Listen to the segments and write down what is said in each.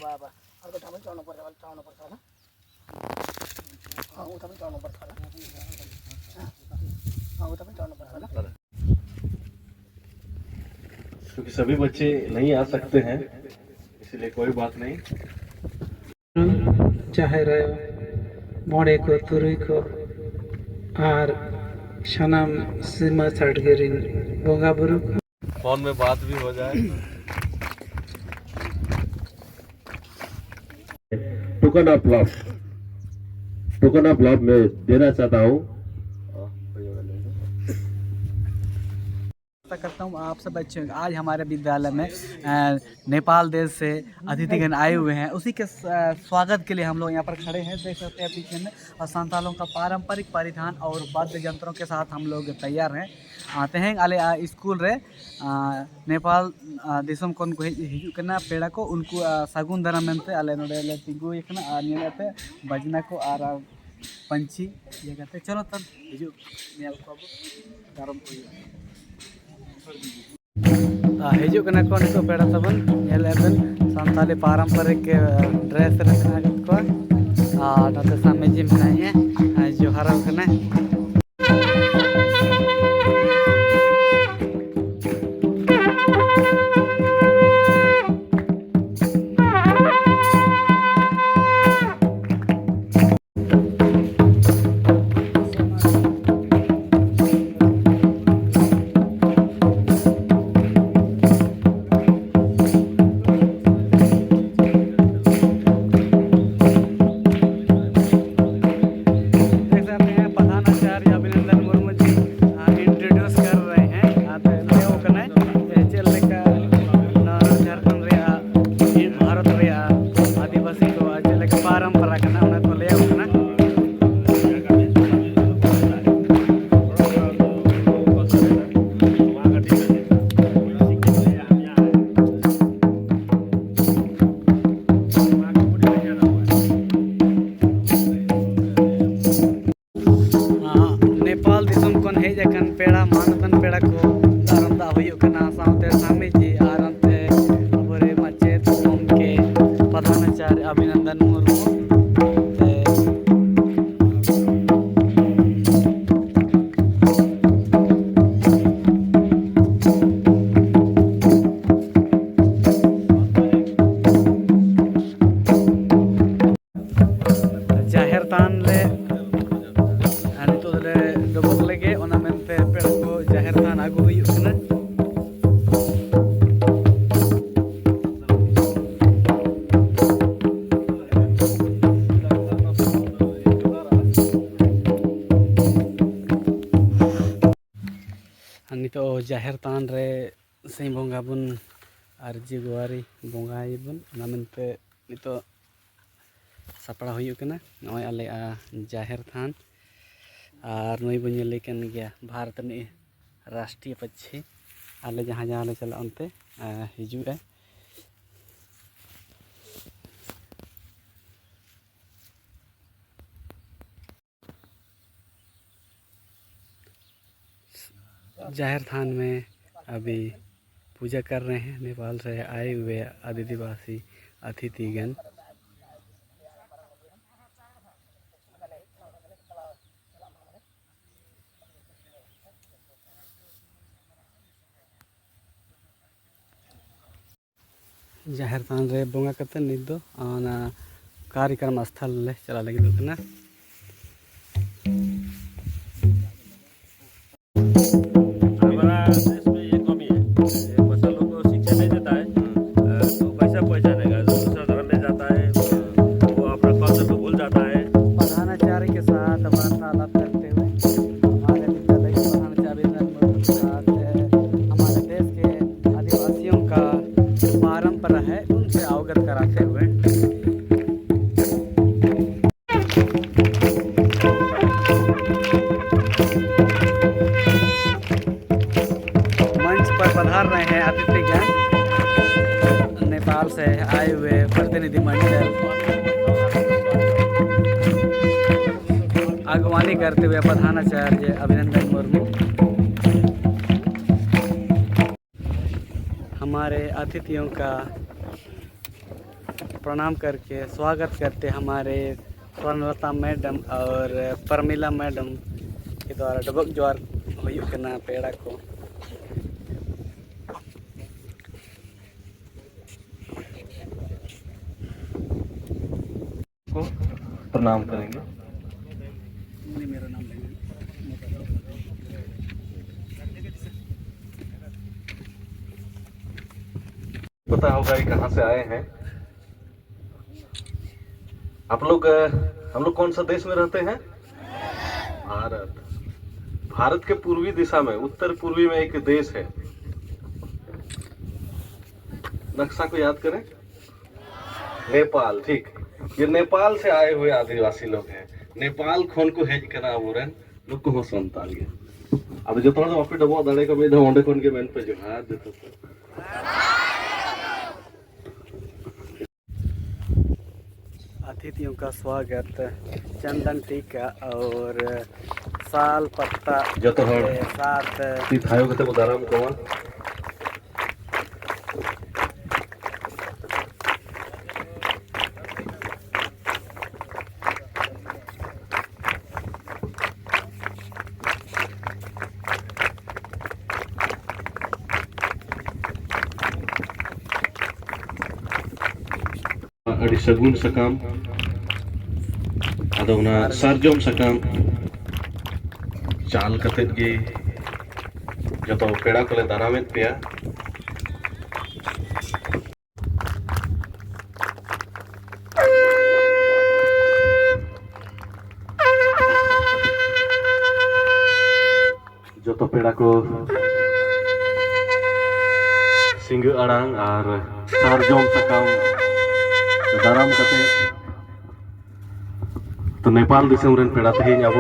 baba. Aku tamil tahun nomor salah. Aku tamil tahun nomor salah. Aku tamil tahun nomor salah. क्योंकि सभी बच्चे नहीं आ सकते हैं, इसलिए कोई बात नहीं। चाहे रहे मोड़े को तुरुई को और शनम सीमा सड़गरिन बोगा बुरु फोन में बात भी हो जाए। टोकन ऑफ लव में देना चाहता हूँ। करता हूँ आप सब बच्चों। आज हमारे विद्यालय में नेपाल देश से अतिथिगण आए हुए हैं, उसी के स्वागत के लिए हम लोग यहाँ पर खड़े हैं। देख सकते हैं पीछे में, और संतालों का पारंपरिक परिधान और वाद्य यंत्रों के साथ हम लोग तैयार हैं। तेहें आले स्कूल रे नेपाल दिसम कौन को हिजू करना पेड़ा को उनको सगुन दरा मेनते आले नोडे ले तिगु एकना और नेते बजना को और पंछी ये कहते। चलो तब हिजू नेल को दारम को हिजू कना को नितो पेड़ा तबन नेलेबन संताली पारंपरिक ड्रेस रे मेना को और नते सामे जी मेनाए जो हराव कना। नेपाल दिसम कौन है जखन पेड़ा मानतन पेड़ा को दारंदा हुई कना साउते सामी जी आरंते अबरे मचेत होम के प्रधानाचार्य अभिनंदन मुर्मू जाहिर तान ले डबक लगे मेनते पेड़ को जाहिर थान आगू हुई कना। नितो जाहिर थान रे सही बोंगा बुन आरजी गुआरी बोंगाई बुन मेनते नितो सपड़ा हुई कना। नय आले जाहिर थान और नई बन लेकिन गया भारत में राष्ट्रीय पक्षी आले जहाँ जहाँ ले चला उनते हिजू है। जाहिर थान में अभी पूजा कर रहे हैं नेपाल से आए हुए आदिवासी अतिथिगण। जाहिर थान रे बोंगा कते नित दो कार्यक्रम स्थल ले चला लगे कना। हमारा देश में ये कमी है, बच्चों को शिक्षा नहीं देता है, तो कैसा पहचानेगा? दूसरा धर्म में जाता है, वो अपना कल्चर को भूल जाता है। प्रधानाचार्य के साथ वार्तालाप करते हुए हमारे विद्यालय के प्रधानाचार्य के साथ हमारे देश के आदिवासियों का परंपरा है उनसे अवगत कराते हुए मंच पर पधार रहे हैं अतिथिगण। नेपाल से आए हुए प्रतिनिधिमंडल अगवानी करते हुए प्रधानाचार्य अभिनंदन मुर्मू। हमारे अतिथियों का प्रणाम करके स्वागत करते हमारे स्वर्णलता मैडम और परमिला मैडम के द्वारा डबक जोर हुई करना पेड़ा को प्रणाम करेंगे। मेरा नाम पता होगा कि कहाँ से आए हैं आप लोग। हम लोग कौन सा देश में रहते हैं? भारत। भारत के पूर्वी दिशा में, उत्तर पूर्वी में एक देश है। नक्शा को याद करें। नेपाल। ठीक, ये नेपाल से आए हुए आदिवासी लोग हैं। नेपाल खोन को हेज करा अबोरेन लोग को संताल गए। अब जो थोड़ा वापस डबो दाड़े को में ओंडे खोन के मेन पे जोहार देतो। अतिथियों का स्वागत चंदन टीका और साल पत्ता जो तो हर के साथ ती थायो कते उदाहरण कोवा अड़ी सगुन सकाम अदोना सरजोम सकाम चाल कते गे जतो पेड़ा कोले दारामेत पेया जतो पेड़ा को सिंग अड़ांग और सरजोम सकाम दाराम कते तो नेपाल दिसम रेन पेड़ा तेहें अब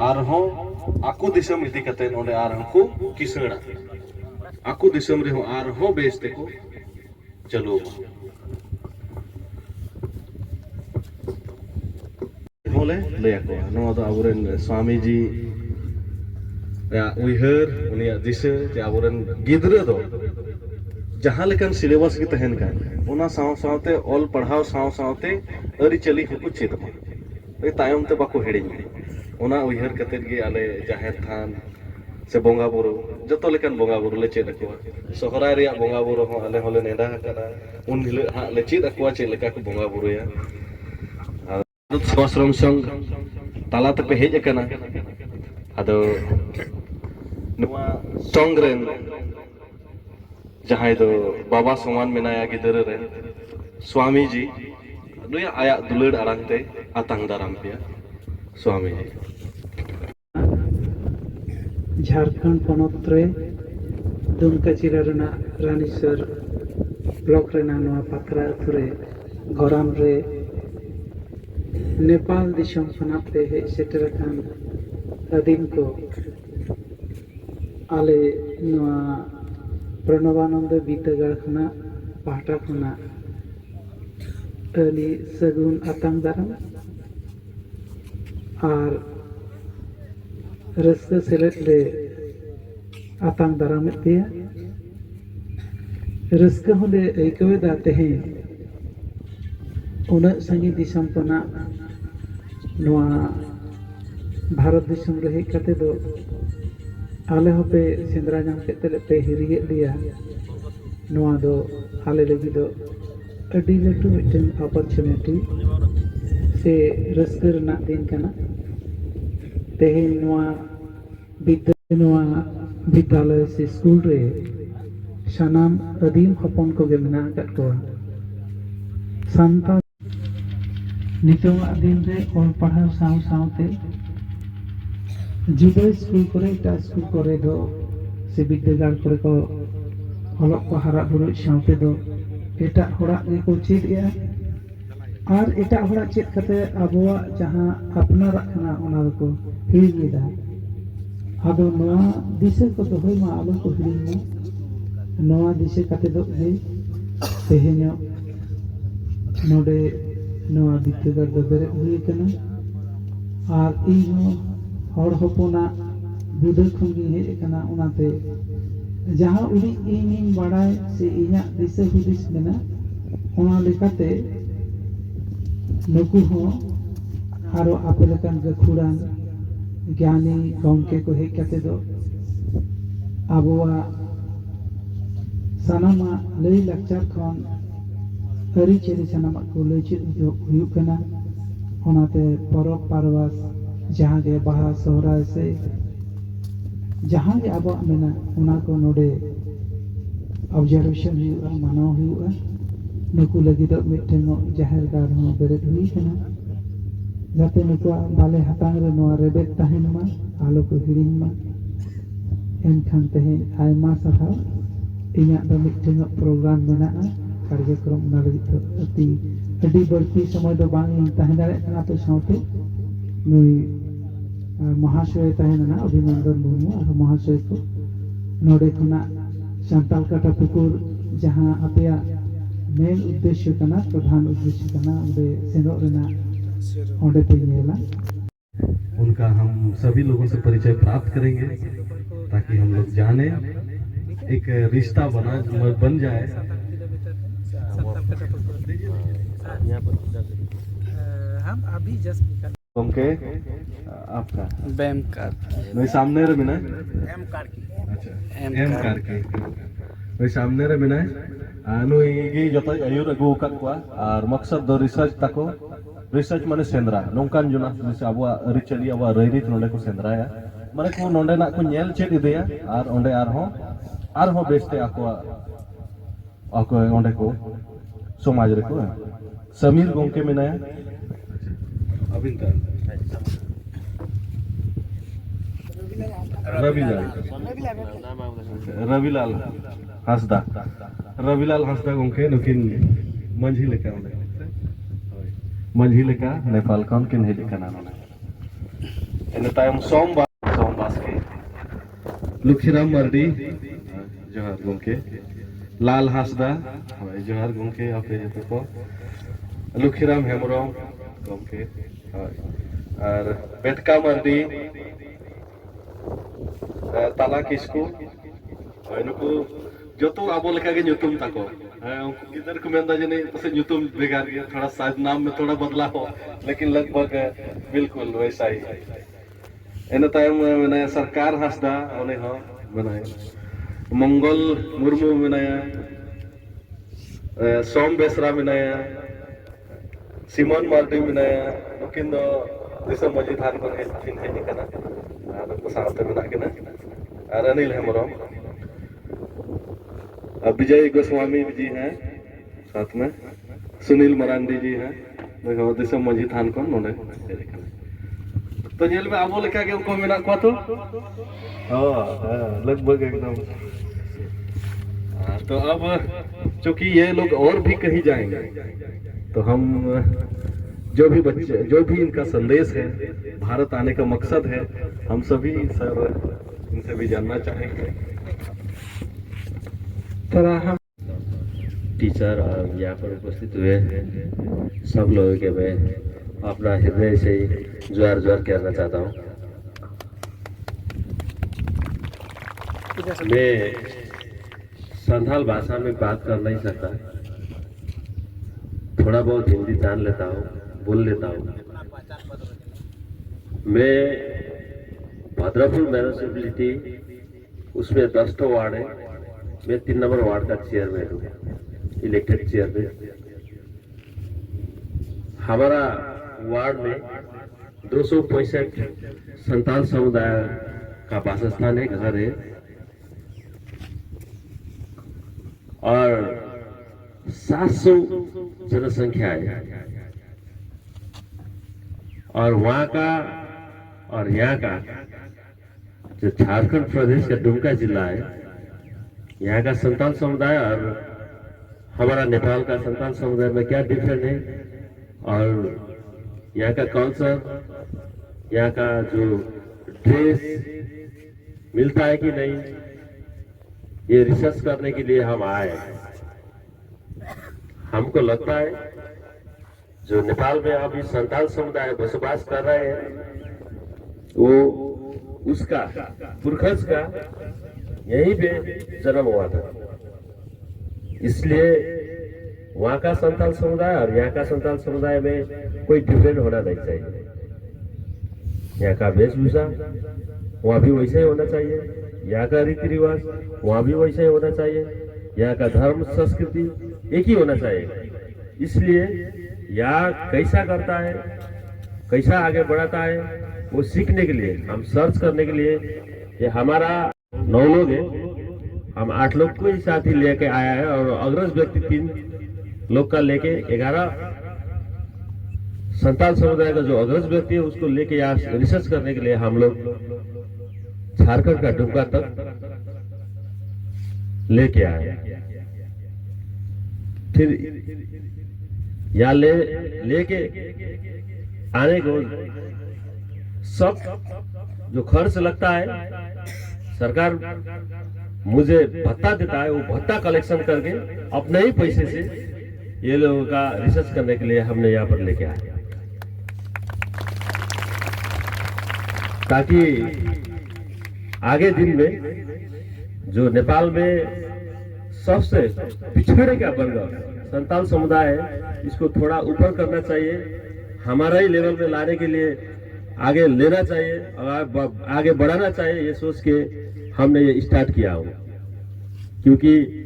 आरहों आकु दिसम इति कते नोडे आरहों को किसड़ा आकु दिसम रे हो आरहों बेचते को चलो बोले ले को नो तो अबुरेन स्वामी जी या उइहर उनिया दिसे जे अबुरेन गिदरे दो जहाँ लेकिन सिलेबस की तहन का उना साव सावते ऑल पढ़ाओ साव सावते अरी चली को चेत ए तायम ते बाको हेडिंग उना उइहर कतेर गे आले जाहेर थान से बोंगा बुरु जतो लेकिन बोंगा बुरु ले चेत अकवा सोहराय रिया बोंगा बुरु हो आले होले नेडा करा उन हिल हा ले चेत अकवा चे लेका को बोंगा बुरु या स्वाश्रम संघ ताला तक पे हेज अकना अदो नुआ संघ रेन जहाँ दो बाबा समान मेनाया गिदरे रे स्वामी जी नुया आया दुलड़ अड़ांगते आतंग दाराम पिया स्वामी जी झारखंड पनत रे दुमका जिला रेना रानीसर ब्लॉक रेना नवा पात्रा अथुरे गराम रे नेपाल दिशम खनाते हे सेटर खान अदीन को आले नवा प्रणवानंद बीतगाड़ खना पाटा खना अली सगुन आतंग दाराम और रस्ते सेलेट ले आतंग दाराम दिया रस्के होले ऐकवे दाते हैं उन संगी दिशम पना नवा भारत दिशम रहे कते दो आले होपे सेंद्रा जाम केते पे हिरिगे दिया नवा दो आले लगी दो अडी लटू मिटन अपॉर्चुनिटी से रस्कर ना दिन कना तेहे नवा विद्यालय से स्कूल रे सनाम अदीम हपन को गेमना कटवा संता नितो दिन रे और पढ़ा साव सावते जुदा स्कूल करे टा स्कूल करे दो से विद्यागार करे को हलक को हारा बुरु सावते दो एटा होड़ा को चेद या और एटा होड़ा चेद कते अबवा जहां अपना रखना ओना को हिरिदा आदो नवा दिसे को तो होय मा आलो को हिरिनो नवा दिसे कते दो जे तेहेनो नोडे नवा विद्यागार दो बेरे हुई कना और इनो हर हपना बुदे खुंगी हेज कना ओनाते जहां उड़ी इन बाड़ाय से इना दिसे हुदिस मेना ᱚᱱᱟ ᱞᱮᱠᱟᱛᱮ ᱱᱩᱠᱩ ᱦᱚᱸ ᱟᱨᱚ ᱟᱯᱮ ᱞᱮᱠᱟᱱ ᱜᱟᱹᱠᱷᱩᱲᱟᱱ জ্ঞানী ᱜᱚᱢᱠᱮ ᱠᱚ ᱦᱮᱡ ᱠᱟᱛᱮ ᱫᱚ ᱟᱵᱚᱣᱟᱜ ᱥᱟᱱᱟᱢᱟᱜ ᱞᱟᱹᱭ ᱞᱟᱠᱪᱟᱨ ᱠᱷᱚᱱ ᱟᱹᱨᱤᱪᱟᱹᱞᱤ ᱥᱟᱱᱟᱢᱟᱜ ᱠᱚ ᱞᱟᱹᱭ ᱪᱮᱫ ᱦᱩᱭᱩᱜ ᱠᱟᱱᱟ। ᱚᱱᱟᱛᱮ ᱯᱚᱨᱚᱵᱽ ᱯᱟᱨᱵᱟᱥ ᱡᱟᱦᱟᱸ ᱜᱮ ᱵᱟᱦᱟ ᱥᱚᱦᱨᱟᱭ ᱥᱮ ᱡᱟᱦᱟᱸ ᱜᱮ ᱟᱵᱚᱣᱟᱜ ᱢᱮᱱᱟᱜ ᱚᱱᱟ ᱠᱚ ᱱᱚᱰᱮ ᱚᱵᱡᱟᱨᱵᱷᱮᱥᱚᱱ ᱦᱩᱭᱩᱜᱼᱟ, ᱢᱟᱱᱟᱣ ᱦᱩᱭᱩᱜᱼᱟ। ᱱᱩᱠᱩ ᱞᱟᱹᱜᱤᱫ ᱢᱤᱫᱴᱮᱱ ᱡᱟᱦᱮᱨ ᱜᱟᱲ ᱦᱚᱸ ᱵᱮᱨᱮᱫ ᱦᱩᱭ ᱠᱟᱱᱟ ᱡᱟᱛᱮ ᱱᱩᱠᱩᱣᱟᱜ ᱵᱟᱞᱮ ᱦᱟᱛᱟᱝ ᱨᱮ ᱱᱚᱣᱟ ᱨᱮᱵᱮᱫ ᱛᱟᱦᱮᱱ ᱢᱟ, ᱟᱞᱚ ᱠᱚ ᱦᱤᱲᱤᱧ ᱢᱟ। ᱮᱱᱠᱷᱟन ᱛᱮᱦᱮᱧ ᱟᱭᱢᱟ ᱥᱟᱨᱦᱟᱣ। ᱤᱧᱟᱹᱜ ᱫᱚ ᱢᱤᱫᱴᱮᱱ ᱯᱨᱳᱜᱨᱟम ᱢᱮᱱᱟᱜᱼᱟ ᱠᱟᱨᱡᱚᱠᱨᱚᱢ, ᱚᱱᱟ ᱞᱟᱹᱜᱤᱫ ᱫᱚ ᱟᱹᱰᱤ ᱵᱟᱹᱲᱛᱤ ᱥᱚᱢᱚᱭ ᱫᱚ ᱵᱟᱝ ᱤᱧ ᱛᱟᱦᱮᱸ ᱫᱟᱲᱮᱭᱟᱜ ᱠᱟᱱᱟ ᱟᱯᱮ ᱥᱟᱶᱛᱮ। ᱱᱩᱭ ᱢᱚᱦᱟᱥᱚᱭ ᱛᱟᱦᱮᱱᱟ ᱚᱵᱷᱤᱱᱚᱱᱫᱚᱱ ᱢᱩᱨᱢᱩ ᱟᱨ ᱢᱚᱦᱟᱥᱚᱭ ᱠᱚ ᱱᱚᱰᱮ ᱠᱷᱚᱱᱟᱜ ᱥᱟᱱᱛᱟᱞ ᱠᱟᱴᱟ ᱯᱩᱠᱩᱨ ᱡᱟᱦᱟᱸ ᱟᱯᱮᱭᱟᱜ मेन उद्देश्य करना, प्रधान उद्देश्य करना उनके सेनों रेना ओंडे पे नेला। उनका हम सभी लोगों से परिचय प्राप्त करेंगे ताकि हम लोग जाने, एक रिश्ता बन जाए। हम अभी जस्ट निकल ओके, आपका बैम कार नहीं सामने रे बिना एम कार की अच्छा एम कार के नहीं सामने रे बिना नुई गी जतो आयुर अगु कत को और मकसद दो रिसर्च तको रिसर्च माने सेंद्रा नोंकान जुना जिसे अबवा अरिचली अबवा रैरित नोंडे को सेंद्राया माने को नोंडे ना को नेल चेक इदेया और ओंडे आर हो बेस्ते आको ओंडे को समाज रे को समीर गोंके मेनाया अभिनता रविलाल हंसदा गोंके नुकिन मंझी लेका नेपाल कौन किन हेज कना इन तायम सोमबास के लुखीराम मर्दी जोहार गोंके लाल हंसदा जोहार गोंके आपे जतो को लुखीराम हेमरम गोंके और बेटका मर्दी ताला किसको नुकु जोतो आबो लेका के ᱧᱩᱛᱩᱢ ताको उनको किधर को मेंदा जने पसे ᱧᱩᱛᱩᱢ बेगार गया थोड़ा शायद नाम में थोड़ा बदलाव हो लेकिन लगभग बिल्कुल वैसा ही इन तायम मैंने सरकार हंसदा ओने हो बनाए मंगल मुर्मू बनाया सोम बेसरा बनाया सिमन मार्टी बनाया नुकिन दो दिसम मजी थान को फिन है निकना को साथे बना के ना और अनिल हेमरम विजय गोस्वामी जी हैं साथ में सुनील मरांडी जी हैं देखो दिसम मजी थान को नोडे तो जेल में आबो लेका के उनको मेना को तो लगभग एकदम तो अब चूंकि ये लोग और भी कहीं जाएंगे तो हम जो भी बच्चे जो भी इनका संदेश है भारत आने का मकसद है हम सभी सर इनसे भी जानना चाहेंगे। टीचर और यहाँ पर उपस्थित हुए सब लोगों के मैं अपना हृदय से जोहार कहना चाहता हूँ। मैं संथाल भाषा में बात कर नहीं सकता, थोड़ा बहुत हिंदी जान लेता हूँ, बोल लेता हूँ। मैं भद्रपुर म्यूनिसिपैलिटी उसमें 10 वार्ड है, मैं 3 नंबर वार्ड का चेयरमैन हूँ, इलेक्टेड चेयरमैन। हमारा वार्ड में 265 संताल समुदाय का वासस्थान है, घर है और 700 जनसंख्या है और वहाँ का और यहाँ का जो झारखंड प्रदेश का दुमका जिला है, यहाँ का संताल समुदाय और हमारा नेपाल का संताल समुदाय में क्या डिफरेंट है और यहाँ का कल्चर, यहाँ का जो ड्रेस मिलता है कि नहीं, ये रिसर्च करने के लिए हम आए। हमको लगता है जो नेपाल में अभी संताल समुदाय बसवास कर रहे हैं वो उसका पुरखज का यहीं पे जन्म हुआ था, इसलिए वहाँ का संताल समुदाय और यहाँ का संताल समुदाय में कोई डिफरेंट होना नहीं चाहिए। यहाँ का वेशभूषा वहाँ भी वैसे ही होना चाहिए, यहाँ का रीति रिवाज वहाँ भी वैसे ही होना चाहिए, यहाँ का धर्म संस्कृति एक ही होना चाहिए। इसलिए यहाँ कैसा करता है, कैसा आगे बढ़ाता है, वो सीखने के लिए, हम सर्च करने के लिए, ये हमारा 9 लोग है, हम 8 लोग को ही साथ ही लेके आया है और अग्रज व्यक्ति 3 लोग का लेके 11 संताल समुदाय का जो अग्रज व्यक्ति है उसको लेके यहाँ रिसर्च करने के लिए हम लोग झारखंड का डुमका तक लेके आए। फिर यहाँ लेके आने को सब जो खर्च लगता है सरकार मुझे भत्ता देता है, वो भत्ता कलेक्शन करके अपने ही पैसे से ये लोगों का रिसर्च करने के लिए हमने यहाँ पर लेके आए, ताकि आगे दिन में जो नेपाल में सबसे पिछड़े का वर्ग संताल समुदाय है, इसको थोड़ा ऊपर करना चाहिए, हमारा ही लेवल में लाने के लिए आगे लेना चाहिए और आगे बढ़ाना चाहिए, ये सोच के हमने ये स्टार्ट किया हो, क्योंकि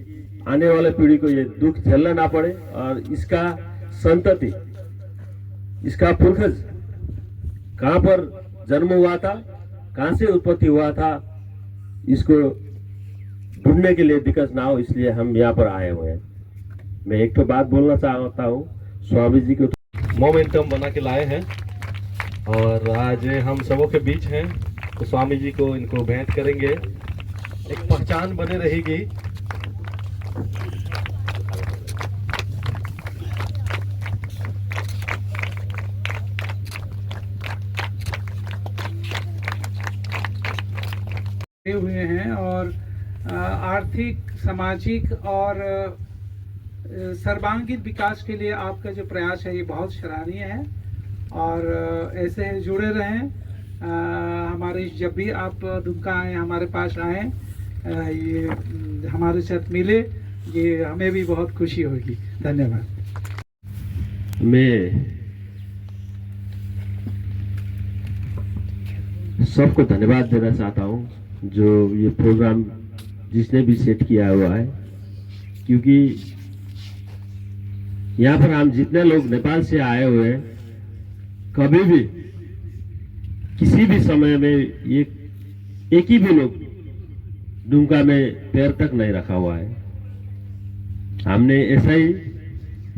आने वाले पीढ़ी को ये दुख झेलना ना पड़े और इसका संतति, इसका पुरखज कहाँ पर जन्म हुआ था, कहाँ से उत्पत्ति हुआ था, इसको ढूंढने के लिए दिक्कत ना हो, इसलिए हम यहाँ पर आए हुए हैं। मैं एक तो बात बोलना चाहता हूँ, स्वामी जी को मोमेंटम बना के लाए हैं और आज हम सबों के बीच हैं, तो स्वामी जी को इनको भेंट करेंगे, एक पहचान बने रहेगी। हुए हैं और आर्थिक, सामाजिक और सर्वांगीण विकास के लिए आपका जो प्रयास है ये बहुत सराहनीय है और ऐसे जुड़े रहें। हमारे जब भी आप दुमका आए, हमारे पास आए, ये हमारे साथ मिले, ये हमें भी बहुत खुशी होगी। धन्यवाद। मैं सबको धन्यवाद देना चाहता हूँ जो ये प्रोग्राम जिसने भी सेट किया हुआ है, क्योंकि यहाँ पर हम जितने लोग नेपाल से आए हुए हैं, कभी भी किसी भी समय में एक ही भी लोग दुमका में पैर तक नहीं रखा हुआ है। हमने ऐसा ही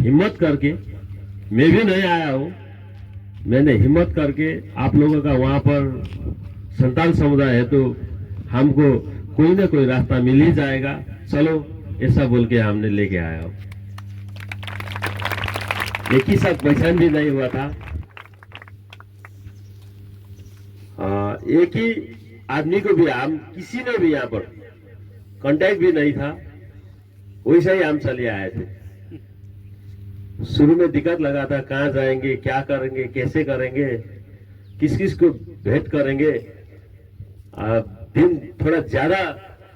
हिम्मत करके, मैं भी नहीं आया हूँ, मैंने हिम्मत करके आप लोगों का वहाँ पर संताल समुदाय है तो हमको कोई ना कोई रास्ता मिल ही जाएगा, चलो ऐसा बोल के हमने लेके आया हूँ। एक ही साथ पहचान भी नहीं हुआ था, एक ही आदमी को भी हम किसी ने भी यहाँ पर कांटेक्ट भी नहीं था, वैसे ही हम चले आए थे। शुरू में दिक्कत लगा था, कहाँ जाएंगे, क्या करेंगे, कैसे करेंगे, किस किस को भेंट करेंगे, दिन थोड़ा ज्यादा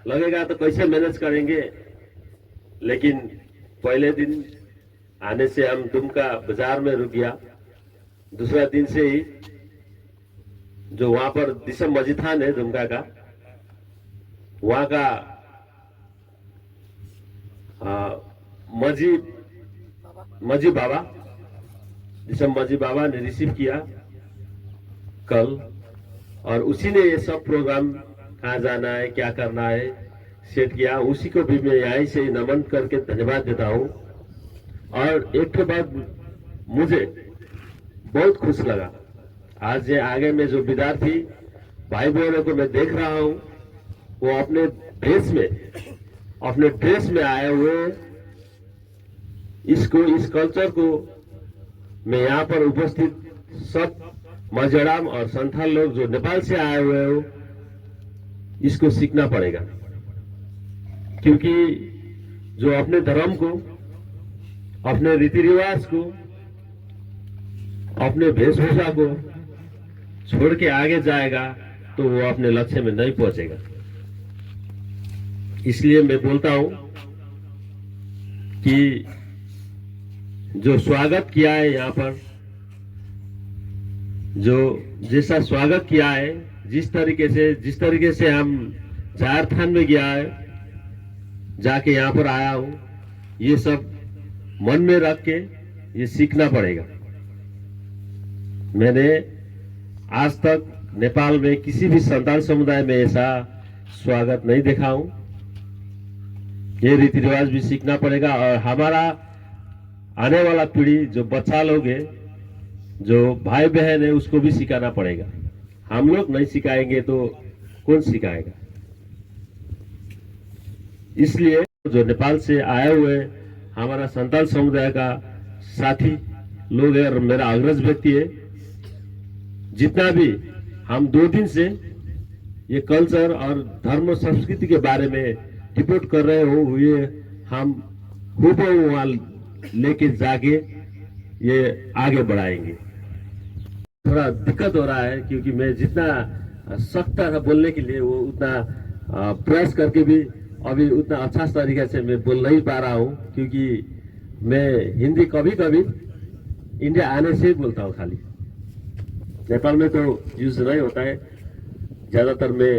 लगेगा तो कैसे मैनेज करेंगे। लेकिन पहले दिन आने से हम दुमका बाजार में रुक गया, दूसरा दिन से ही जो वहां पर दिसम मजीथान है दुमका का, वहां का मजी बाबा, दिसम मजी बाबा ने रिसीव किया कल, और उसी ने ये सब प्रोग्राम कहाँ जाना है, क्या करना है सेट किया। उसी को भी मैं यहीं से नमन करके धन्यवाद देता हूँ। और एक के बाद मुझे बहुत खुश लगा, आज ये आगे में जो विद्यार्थी भाई बहनों को मैं देख रहा हूँ, वो अपने ड्रेस में आए हुए, इस कल्चर को मैं यहाँ पर उपस्थित सब मजड़ाम और संथाल लोग जो नेपाल से आए हुए हो, इसको सीखना पड़ेगा, क्योंकि जो अपने धर्म को, अपने रीति रिवाज को, अपने वेशभूषा को छोड़ के आगे जाएगा तो वो अपने लक्ष्य में नहीं पहुंचेगा। इसलिए मैं बोलता हूं कि जो स्वागत किया है यहाँ पर, जो जैसा स्वागत किया है, जिस तरीके से हम झारखंड में गया है, जाके यहाँ पर आया हूँ, ये सब मन में रख के ये सीखना पड़ेगा। मैंने आज तक नेपाल में किसी भी संताल समुदाय में ऐसा स्वागत नहीं देखा हूं। ये रीति रिवाज भी सीखना पड़ेगा और हमारा आने वाला पीढ़ी जो बच्चा लोग है, जो भाई बहन है, उसको भी सिखाना पड़ेगा। हम लोग नहीं सिखाएंगे तो कौन सिखाएगा? इसलिए जो नेपाल से आए हुए हमारा संताल समुदाय का साथी लोग है और मेरा अग्रज व्यक्ति है, जितना भी हम 2 दिन से ये कल्चर और धर्म संस्कृति के बारे में रिपोर्ट कर रहे हो, ये हम हूबहू वहां लेके जाके ये आगे बढ़ाएंगे। थोड़ा दिक्कत हो रहा है क्योंकि मैं जितना सख्त था बोलने के लिए, वो उतना प्रयास करके भी अभी उतना अच्छा तरीके से मैं बोल नहीं पा रहा हूँ, क्योंकि मैं हिंदी कभी कभी इंडिया आने से ही बोलता हूँ। खाली नेपाल में तो यूज नहीं होता है। ज्यादातर मैं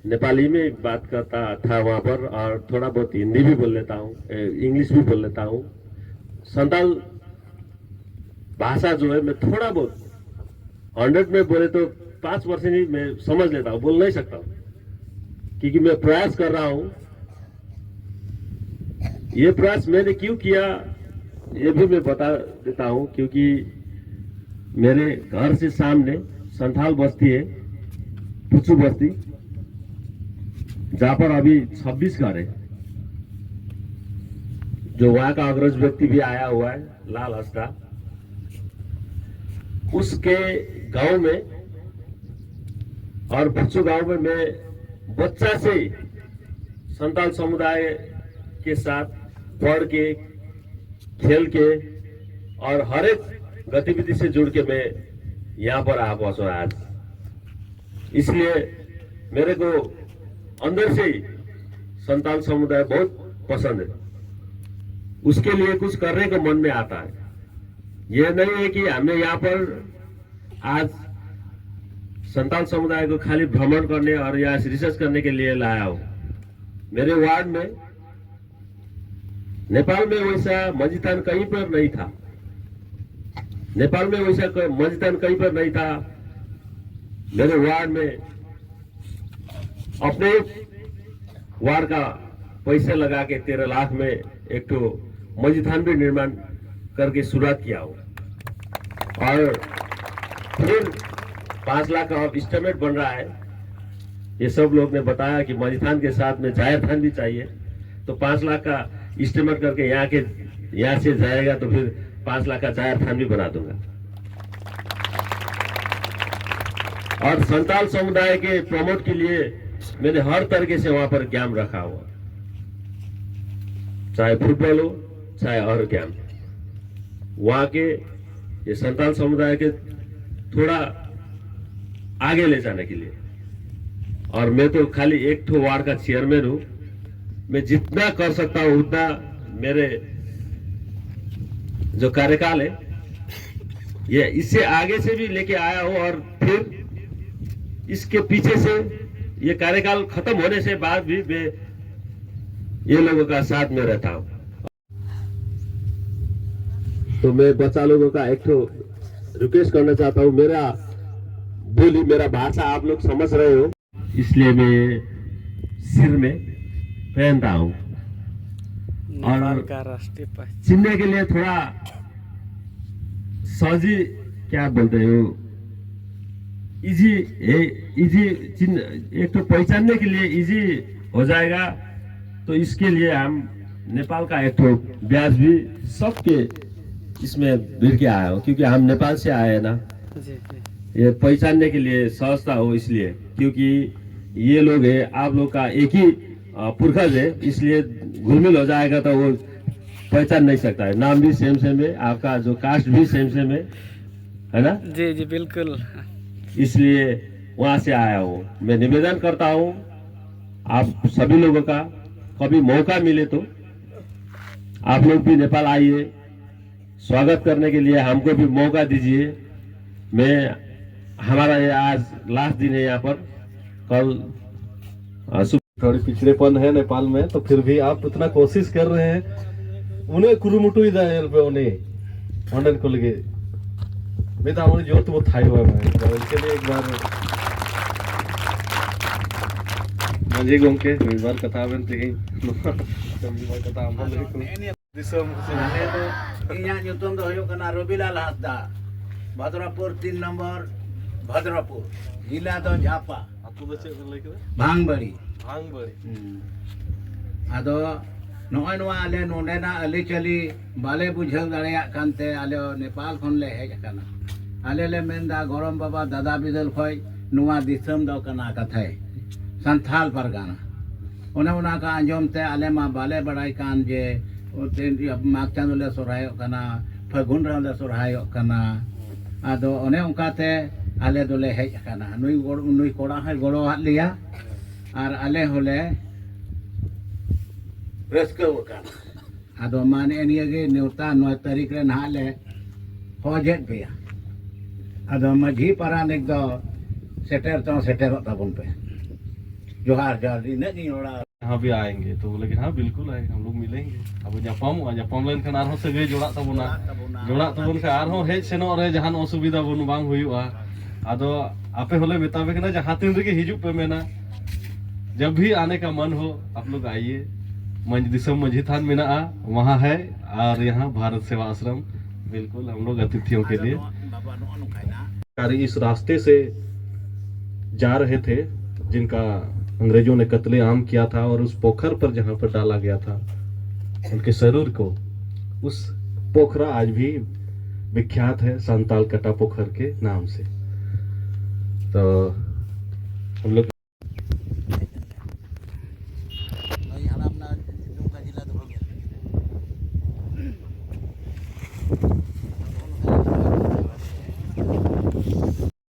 नेपाली में बात करता था वहां पर, और थोड़ा बहुत हिंदी भी बोल लेता हूँ, इंग्लिश भी बोल लेता हूँ। संताल भाषा जो है मैं थोड़ा बहुत 100 में बोले तो 5% ही मैं समझ लेता हूँ, बोल नहीं सकता हूँ, क्योंकि मैं प्रयास कर रहा हूँ। ये प्रयास मैंने क्यों किया ये भी मैं बता देता हूँ, क्योंकि मेरे घर से सामने संथाल बस्ती है, पुचू बस्ती, जहां पर अभी 26 घर है। जो वहां का अग्रज व्यक्ति भी आया हुआ है, लाल हस्ता, उसके गांव में और पुचू गांव में मैं बच्चा से ही संताल समुदाय के साथ पढ़ के, खेल के और हर एक गतिविधि से जुड़ के मैं यहाँ पर आ पहुंचा आज। इसलिए मेरे को अंदर से ही संताल समुदाय बहुत पसंद है। उसके लिए कुछ करने का मन में आता है। यह नहीं है कि हमने यहाँ पर आज संताल समुदाय को खाली भ्रमण करने और यहाँ रिसर्च करने के लिए लाया हूं। मेरे वार्ड में, नेपाल में वैसा मस्जिदान कहीं पर नहीं था। नेपाल में वैसा मस्जिदान कहीं पर नहीं था। मेरे वार्ड में अपने वार्ड का पैसे लगा के 13 लाख में एक तो मस्जिदान भी निर्माण करके शुरुआत किया हो, और फिर 5 लाख का अब एस्टिमेट बन रहा है। ये सब लोग ने बताया कि मस्जिदान के साथ में जायर थान भी चाहिए, तो 5 लाख का एस्टिमेट करके यहाँ से जाएगा, तो फिर 5 लाख का जायर थान भी बना दूंगा। और संताल समुदाय के प्रमोट के लिए मैंने हर तरीके से वहां पर ज्ञान रखा हुआ, चाहे फुटबॉल हो चाहे और ज्ञान। वहां के ये संताल समुदाय के थोड़ा आगे ले जाने के लिए। और मैं तो खाली एक ठो वार्ड का चेयरमैन हूं। मैं जितना कर सकता हूं उतना मेरे जो कार्यकाल है ये इससे आगे से भी लेके आया हूं, और फिर इसके पीछे से ये कार्यकाल खत्म होने से बाद भी मैं ये लोगों का साथ में रहता हूं। तो मैं बच्चा लोगों का एक तो रिक्वेस्ट करना चाहता हूं, मेरा बोली, मेरा भाषा आप लोग समझ रहे हो, इसलिए मैं सिर में पहनता हूं। और का राष्ट्रीय पहचान चिन्हने के लिए थोड़ा सहजी, क्या बोलते हो, इजी चिन्ह, एक तो पहचानने के लिए इजी हो जाएगा। तो इसके लिए हम नेपाल का एक तो ब्याज भी सबके इसमें भिड़ के आया हो, क्योंकि हम नेपाल से आए हैं ना। ये पहचानने के लिए सहजता हो, इसलिए क्योंकि ये लोग है, आप लोग का एक ही पुरखज है, इसलिए घुलमिल हो जाएगा तो वो पहचान नहीं सकता है। नाम भी सेम सेम है, आपका जो कास्ट भी सेम सेम है ना? जी जी बिल्कुल। इसलिए वहां से आया हूँ। मैं निवेदन करता हूँ आप सभी लोगों का, कभी मौका मिले तो आप लोग भी नेपाल आइए, स्वागत करने के लिए हमको भी मौका दीजिए। मैं हमारा ये आज लास्ट दिन है यहाँ पर। कल थोड़ी पिछड़ेपन है नेपाल में, तो फिर भी आप इतना कोशिश कर रहे हैं। उन्हें कुरुमुटु इधर पे उन्हें ऑनलाइन को लगे बेटा हमारे जो तो वो थाई हुआ है। तो इसके लिए एक बार मजे गोंके एक बार कथा में थे कथा हम लोग दिसम इन्हें ᱧᱩᱛᱩᱢ ᱫᱚ ᱦᱩᱭᱩᱜ ᱠᱟᱱᱟ ᱨᱚᱵᱤᱞᱟᱞ ᱦᱟᱸᱥᱫᱟ, भद्रपुर 3 नंबर भद्रपुर, जिला दो झापा, आपको बच्चे लगे करे भांगबड़ी। भांग बड़ी आदो नॉय नवा आले नोडेना अली चली बाले बुझल दाड़िया कानते आले नेपाल खन ले हेज काना। आले ले मेनदा गरम बाबा दादा बिदल खोय नुवा दिसम दो कना कथाय संथाल परगाना। ओने उना का अंजम ते आले मा बाले बड़ाई कान जे माग चांदो ले सोरायो कना, फगुन राव ले सोरायो कना। आदो ओने उनकाते आले दोले हेज काना। नुई कोड़ा है गोड़ो हाथ लिया और आले होले रस्को काना। आदो माने एनियगे नेवता 9 तारीख रे नाले होजेट बिया। आदो मझी पारानिक दो सेटर तो सेटर ताबुन पे जोहार जोहार इने की ओड़ा यहाँ भी आएंगे। तो बोले कि हाँ बिल्कुल आएंगे, हम लोग मिलेंगे। अब जापाम लाइन खान आरहों सगे जोड़ा तबुना जोड़ा तबुन का आरहों हेज सेनो रे जहान असुविधा बन बांग हुआ। आदो आपे होले मेताबे कना जहां तीन रे हिजुप पे मेना जब भी आने का मन हो आप लोग आइए। मंज दिसम मंझी थान मेना वहाँ है और यहाँ भारत सेवा आश्रम बिल्कुल हम लोग अतिथियों के लिए इस रास्ते से जा रहे थे जिनका अंग्रेजों ने कत्लेआम किया था और उस पोखर पर जहाँ पर डाला गया था उनके शरीर को, उस पोखरा आज भी विख्यात है संताल कटा पोखर के नाम से। तो हम लोग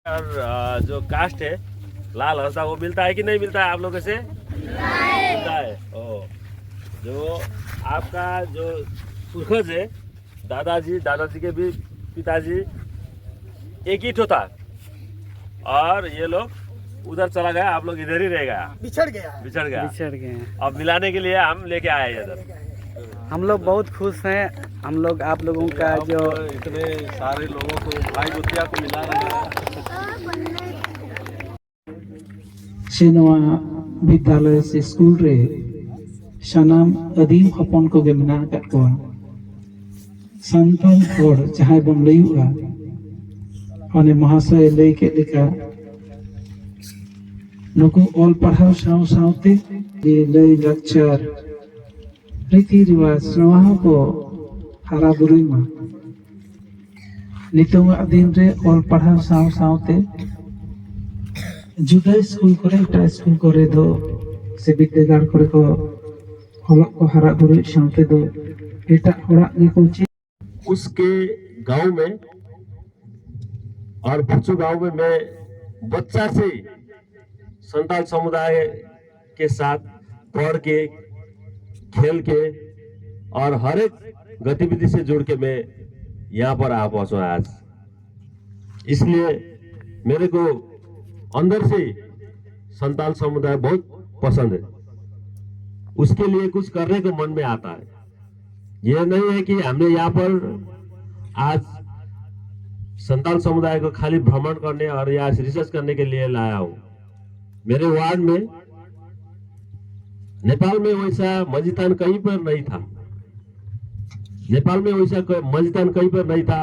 और जो कास्ट है लाल हंसदा वो मिलता है कि नहीं मिलता है आप लोगों से? मिलता है। ओ जो आपका जो पूर्वज है दादाजी के भी पिताजी एक ही ठो था और ये लोग उधर चला गया, आप लोग इधर ही रह गया, बिछड़ गया। अब मिलाने के लिए हम लेके आए इधर। हम लोग बहुत खुश हैं। हम लोग आप लोगों का जो इतने सारे लोगों को भाई गोतिया को मिला रहे हैं। से नवा विद्यालय से स्कूल रे सनाम अदीम हपन को गे मेना कत को संताल हड़ जहां बन लयुआ अने महाशय लई के लेका नुकु ऑल पढ़ाव साव सावते जे लई लक्चर रीति रिवाज नवा को हारा बुरुई मा नितोंग दिन रे ऑल पढ़ाव साव सावते जुदा स्कूल करे एटा स्कूल करे दो से विद्यागार करे को हलक को हारा बुरुई सावते दो एटा होड़ा गे को चे उसके गांव में और भुचु गांव में मैं बच्चा से संताल समुदाय के साथ पढ़ के खेल के और हर एक गतिविधि से जुड़ के मैं यहाँ पर आ पहुंचा आज। इसलिए मेरे को अंदर से संताल समुदाय बहुत पसंद है। उसके लिए कुछ करने को मन में आता है। यह नहीं है कि हमने यहाँ पर आज संताल समुदाय को खाली भ्रमण करने और या रिसर्च करने के लिए लाया हूं। मेरे वार्ड में नेपाल में वैसा मस्जिदान कहीं पर नहीं था। नेपाल में वैसा मस्जिदान कहीं पर नहीं था।